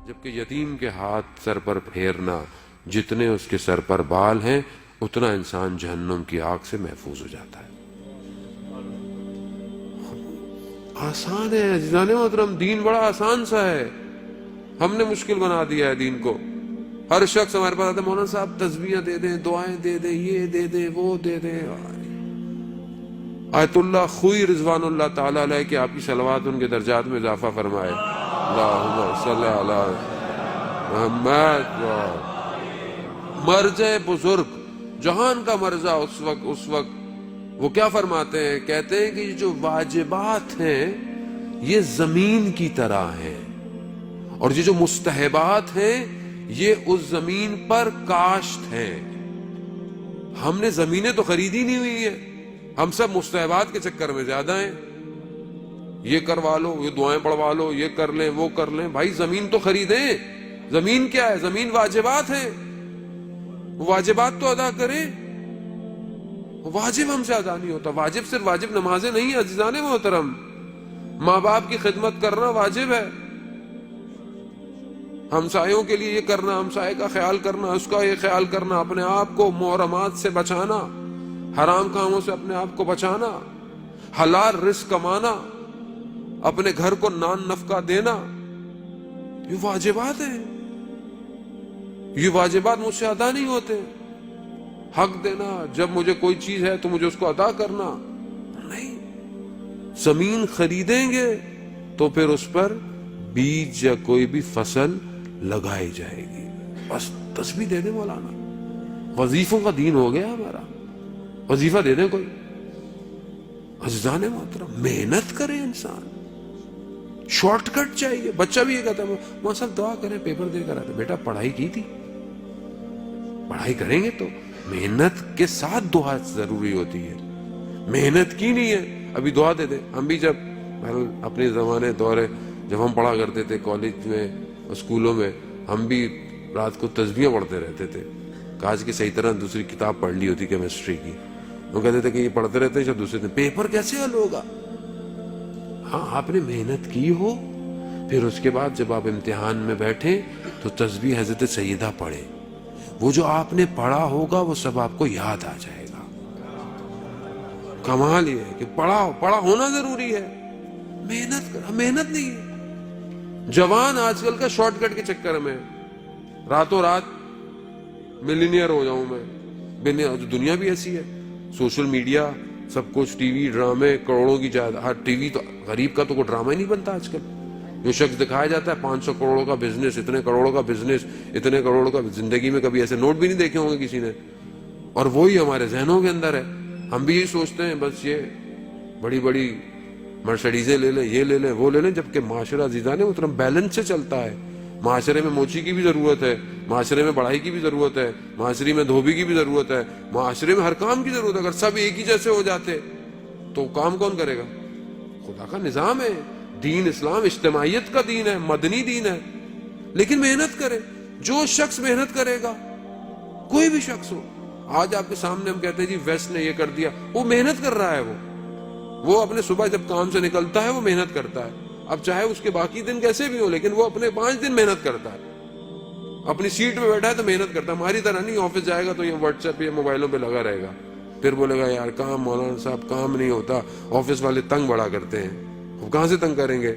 جبکہ یتیم کے ہاتھ سر پر پھیرنا، جتنے اس کے سر پر بال ہیں اتنا انسان جہنم کی آگ سے محفوظ ہو جاتا ہے۔ آسان ہے عزیزان محترم، دین بڑا آسان سا ہے، ہم نے مشکل بنا دیا ہے دین کو۔ ہر شخص ہمارے پاس آتا ہے، مولانا صاحب تسبیحاں دے دیں، دعائیں دے دیں، یہ دے دیں، وہ دے دیں۔ آیت اللہ خوئی رضوان اللہ تعالیٰ علیہ کہ آپ کی صلوات ان کے درجات میں اضافہ فرمائے۔ اللہم صلی علی محمد۔ مرجع بزرگ، جہان کا مرجع اس وقت وہ کیا فرماتے ہیں؟ کہتے ہیں کہ جو واجبات ہیں یہ زمین کی طرح ہیں، اور یہ جو مستحبات ہیں یہ اس زمین پر کاشت ہیں۔ ہم نے زمینیں تو خریدی نہیں ہوئی ہیں، ہم سب مستحبات کے چکر میں زیادہ ہیں۔ یہ کروا لو، یہ دعائیں پڑھوا لو، یہ کر لیں، وہ کر لیں۔ بھائی زمین تو خریدیں۔ زمین کیا ہے؟ زمین واجبات ہیں، واجبات تو ادا کریں۔ واجب ہم سے ادا نہیں ہوتا۔ واجب صرف واجب نمازیں نہیں ہیں عزیزان محترم، ماں باپ کی خدمت کرنا واجب ہے، ہمسایوں کے لیے یہ کرنا، ہمسائے کا خیال کرنا، اس کا یہ خیال کرنا، اپنے آپ کو محرمات سے بچانا، حرام کاموں سے اپنے آپ کو بچانا، حلال رزق کمانا، اپنے گھر کو نان نفقہ دینا، یہ واجبات ہیں۔ یہ واجبات مجھ سے ادا نہیں ہوتے۔ حق دینا، جب مجھے کوئی چیز ہے تو مجھے اس کو ادا کرنا نہیں۔ زمین خریدیں گے تو پھر اس پر بیج یا کوئی بھی فصل لگائی جائے گی۔ بس تسبیح دے دیں مولانا، وظیفوں کا دین ہو گیا ہمارا، وظیفہ دے دیں کوئی۔ عزیزان محترم محنت کرے انسان، شارٹ کٹ چاہیے۔ بچہ بھی یہ کہتا ہے ماں صاحب دعا کریں پیپر دے کر آتے۔ بیٹا پڑھائی کی تھی؟ پڑھائی کریں گے تو محنت کے ساتھ دعا ضروری ہوتی ہے۔ محنت کی نہیں ہے ابھی دعا دے دیں۔ ہم بھی جب اپنے زمانے دورے جب ہم پڑھا کرتے تھے کالج میں، اسکولوں میں، ہم بھی رات کو تسبیحیں پڑھتے رہتے تھے۔ کاش کہ صحیح طرح دوسری کتاب پڑھ لی ہوتی کیمسٹری کی۔ وہ کہتے تھے کہ یہ پڑھتے رہتے ہیں، دوسرے دن پیپر کیسے حل ہوگا؟ ہاں آپ نے محنت کی ہو، پھر اس کے بعد جب آپ امتحان میں بیٹھیں تو تسبیح حضرت سیدہ پڑھیں، وہ جو آپ نے پڑھا ہوگا وہ سب آپ کو یاد آ جائے گا۔ کمال یہ ہے کہ پڑھا ہونا ضروری ہے، محنت کرا، محنت نہیں ہے۔ جوان آج کل کا شارٹ کٹ کے چکر میں راتوں رات ملینئر ہو جاؤں میں۔ دنیا بھی ایسی ہے، سوشل میڈیا، سب کچھ، ٹی وی، ڈرامے، کروڑوں کی جائیداد۔ ٹی وی تو غریب کا تو کوئی ڈرامہ ہی نہیں بنتا آج کل۔ جو شخص دکھایا جاتا ہے 500 کروڑوں کا بزنس، اتنے کروڑوں کا بزنس، اتنے کروڑوں کا، زندگی میں کبھی ایسے نوٹ بھی نہیں دیکھے ہوں گے کسی نے، اور وہی ہمارے ذہنوں کے اندر ہے۔ ہم بھی یہی سوچتے ہیں بس یہ بڑی بڑی مرسڈیزیں لے لیں، یہ لے لیں، وہ لے لیں، جبکہ معاشرہ عزیزان محترم بیلنس سے چلتا ہے۔ معاشرے میں موچی کی بھی ضرورت ہے، معاشرے میں بڑھائی کی بھی ضرورت ہے، معاشرے میں دھوبی کی بھی ضرورت ہے، معاشرے میں ہر کام کی ضرورت ہے۔ اگر سب ایک ہی جیسے ہو جاتے تو کام کون کرے گا؟ خدا کا نظام ہے دین اسلام، اجتماعیت کا دین ہے، مدنی دین ہے۔ لیکن محنت کرے، جو شخص محنت کرے گا، کوئی بھی شخص ہو۔ آج آپ کے سامنے ہم کہتے ہیں جی ویسٹ نے یہ کر دیا، وہ محنت کر رہا ہے، وہ اپنے صبح جب کام سے نکلتا ہے وہ محنت کرتا ہے۔ اب چاہے اس کے باقی دن کیسے بھی ہو، لیکن وہ اپنے 5 دن محنت کرتا ہے۔ اپنی سیٹ پہ بیٹھا ہے تو محنت کرتا ہے، ہماری طرح نہیں آفس جائے گا تو یہ واٹس ایپ یا موبائلوں پہ لگا رہے گا، پھر بولے گا یار کام، مولانا صاحب کام نہیں ہوتا، آفس والے تنگ بڑا کرتے ہیں۔ وہ کہاں سے تنگ کریں گے؟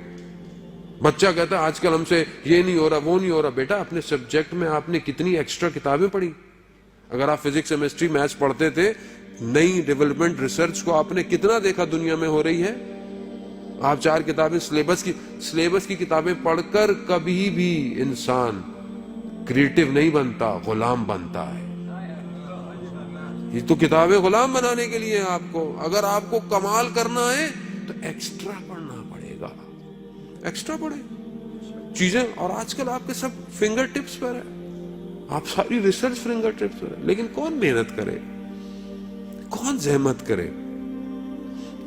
بچہ کہتا ہے آج کل ہم سے یہ نہیں ہو رہا، وہ نہیں ہو رہا۔ بیٹا اپنے سبجیکٹ میں آپ نے کتنی ایکسٹرا کتابیں پڑھی؟ اگر آپ فزکس، کیمسٹری، میتھس پڑھتے تھے، نئی ڈیولپمنٹ ریسرچ کو آپ نے کتنا دیکھا دنیا میں ہو رہی ہے؟ آپ 4 کتابیں سلیبس کی کتابیں پڑھ کر کبھی بھی انسان کریٹو نہیں بنتا، غلام بنتا ہے۔ یہ تو کتابیں غلام بنانے کے لیے آپ کو، اگر آپ کو کمال کرنا ہے تو ایکسٹرا پڑھنا پڑے گا، ایکسٹرا پڑھے چیزیں۔ اور آج کل آپ کے سب فنگر ٹپس پر ہے، آپ ساری ریسرچ فنگر ٹپس پر ہے، لیکن کون محنت کرے، کون زحمت کرے؟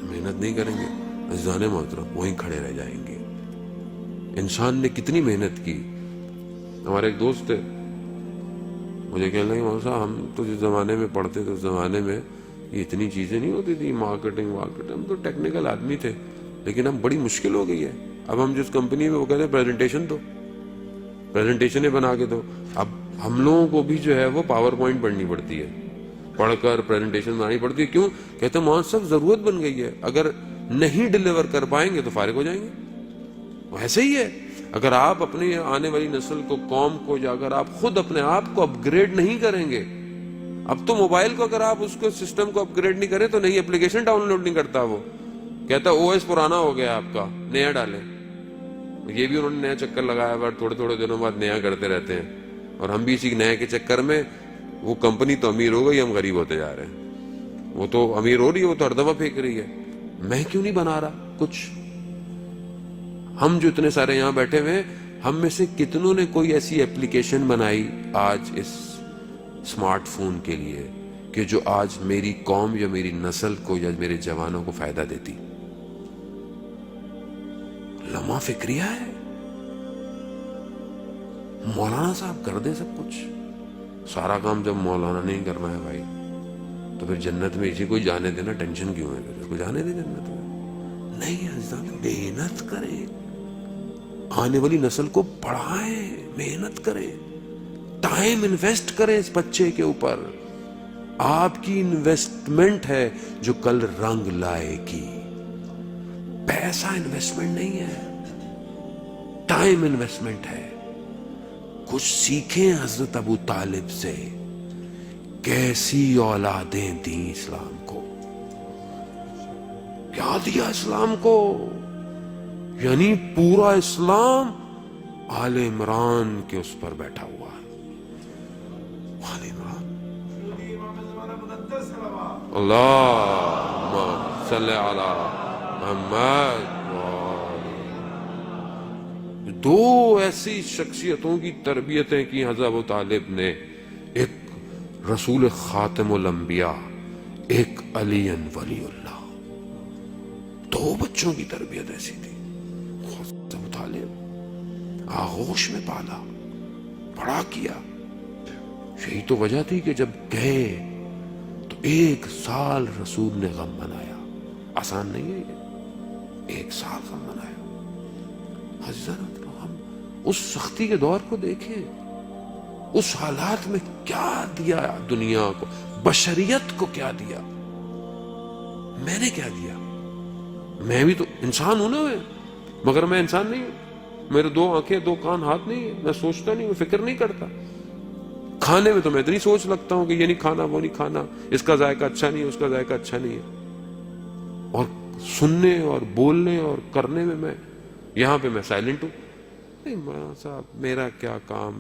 محنت نہیں کریں گے عزیزان محترم، وہیں کھڑے رہ جائیں گے۔ انسان نے کتنی محنت کی۔ ہمارے ایک دوست تھے، مجھے کہنے لگے مولانا صاحب ہم تو جس زمانے میں پڑھتے تھے اس زمانے میں یہ اتنی چیزیں نہیں ہوتی تھی، مارکیٹنگ، ہم تو ٹیکنیکل آدمی تھے، لیکن اب بڑی مشکل ہو گئی ہے۔ اب ہم جس کمپنی میں، وہ کہتے ہیں پریزنٹیشن دو، پریزنٹیشنیں بنا کے دو. اب ہم لوگوں کو بھی جو ہے وہ پاور پوائنٹ پڑھنی پڑتی ہے, پڑھ کر پریزنٹیشن بنانی پڑتی ہے. کیوں کہتے ہیں مولانا صاحب ضرورت بن گئی ہے, اگر نہیں ڈلیور کر پائیں گے تو فارغ ہو جائیں گے. ویسے ہی ہے, اگر آپ اپنی آنے والی نسل کو, قوم کو, یا اگر آپ خود اپنے آپ کو اپ گریڈ نہیں کریں گے, اب تو موبائل کو اگر آپ اس کو سسٹم کو اپ گریڈ نہیں کریں تو نئی اپلیکیشن ڈاؤن لوڈ نہیں کرتا. وہ کہتا او ایس پرانا ہو گیا آپ کا, نیا ڈالیں. یہ بھی انہوں نے نیا چکر لگایا ہوا, تھوڑے تھوڑے دنوں بعد نیا کرتے رہتے ہیں. اور ہم بھی اسی نئے کے چکر میں, وہ کمپنی تو امیر ہو گئی, ہم غریب ہوتے جا رہے ہیں. وہ تو امیر ہو رہی ہے, وہ تو ہر دفعہ پھینک رہی ہے, میں کیوں نہیں بنا رہا کچھ. ہم جو اتنے سارے یہاں بیٹھے ہوئے, ہم میں سے کتنوں نے کوئی ایسی ایپلیکیشن بنائی آج اس اسمارٹ فون کے لیے کہ جو آج میری قوم یا میری نسل کو یا میرے جوانوں کو فائدہ دیتی. لمحہ فکریہ ہے. مولانا صاحب کر دیں سب کچھ, سارا کام جب مولانا نہیں کرنا ہے بھائی تو پھر جنت میں اسی کو جانے دینا, ٹینشن کیوں ہے, پھر اس کو جانے دے جنت میں. نہیں عزیزان, محنت کریں, آنے والی نسل کو پڑھائیں, محنت کریں, ٹائم انویسٹ کریں اس بچے کے اوپر. آپ کی انویسٹمنٹ ہے جو کل رنگ لائے گی. پیسہ انویسٹمنٹ نہیں ہے, ٹائم انویسٹمنٹ ہے. کچھ سیکھیں حضرت ابو طالب سے, کیسی اولادیں دیں اسلام کو, کیا دیا اسلام کو. یعنی پورا اسلام آل عمران کے اس پر بیٹھا ہوا ہے. آل عمران, اللہم صلی علی محمد. دو ایسی شخصیتوں کی تربیتیں کی حضرت ابو طالب نے, ایک رسول خاتم الانبیاء, ایک علی ولی اللہ. دو بچوں کی تربیت ایسی تھی. حضرت ابو طالب آغوش میں پالا, بڑا کیا. یہی تو وجہ تھی کہ جب گئے تو 1 سال رسول نے غم منایا. آسان نہیں ہے یہ, 1 سال غم منایا. حضرت ہم اس سختی کے دور کو دیکھیں, اس حالات میں کیا دیا دنیا کو, بشریت کو کیا دیا. میں نے کیا دیا؟ میں بھی تو انسان ہوں نا, مگر میں انسان نہیں ہوں. میرے 2 آنکھیں 2 کان ہاتھ نہیں ہے, میں سوچتا نہیں ہوں, فکر نہیں کرتا. کھانے میں تو میں اتنی سوچ لگتا ہوں کہ یہ نہیں کھانا, وہ نہیں کھانا, اس کا ذائقہ اچھا نہیں ہے, اس کا ذائقہ اچھا نہیں ہے. اور سننے اور بولنے اور کرنے میں یہاں پہ میں سائلنٹ ہوں. نہیں مولانا صاحب میرا کیا کام,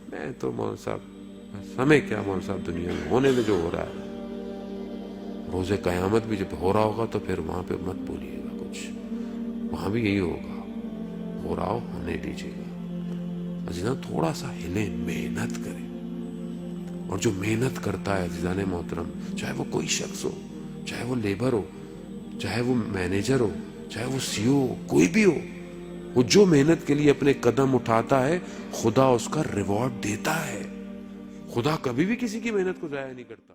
میں تو مولانا صاحب ہمیں کیا, مولانا صاحب دنیا میں ہونے میں جو ہو رہا ہے, روز قیامت بھی جب ہو رہا ہوگا تو پھر وہاں پہ مت بولیے گا کچھ, وہاں بھی یہی ہوگا, ہو رہا ہو ہونے دیجیے گا. عزیزاں تھوڑا سا ہلیں, محنت کریں. اور جو محنت کرتا ہے عزیزان محترم, چاہے وہ کوئی شخص ہو, چاہے وہ لیبر ہو, چاہے وہ مینیجر ہو, چاہے وہ سی او ہو, کوئی بھی ہو, وہ جو محنت کے لیے اپنے قدم اٹھاتا ہے خدا اس کا ریوارڈ دیتا ہے. خدا کبھی بھی کسی کی محنت کو ضائع نہیں کرتا.